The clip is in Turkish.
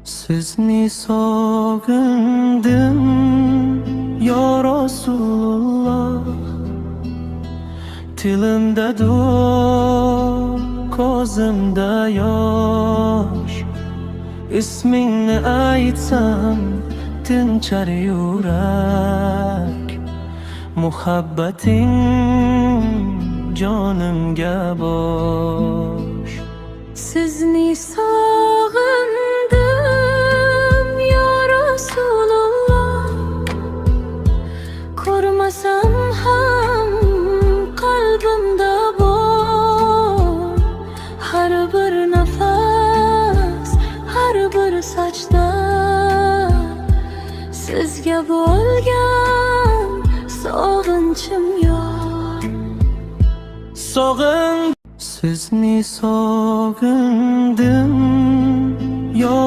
Sizni sog'indim ya Rasululloh. Tilimda duo, ko'zimda yosh. Ismingni aytsam tinchar yurak. Muhabbating jonimga bosh. Sizni sog'indim ya Rasululloh. Ko'rmasam ham qalbimda bor. Har bir nafas, har bir sajda sizga bo'lgan sog'inchim yo'q. Sizni sog'indim ya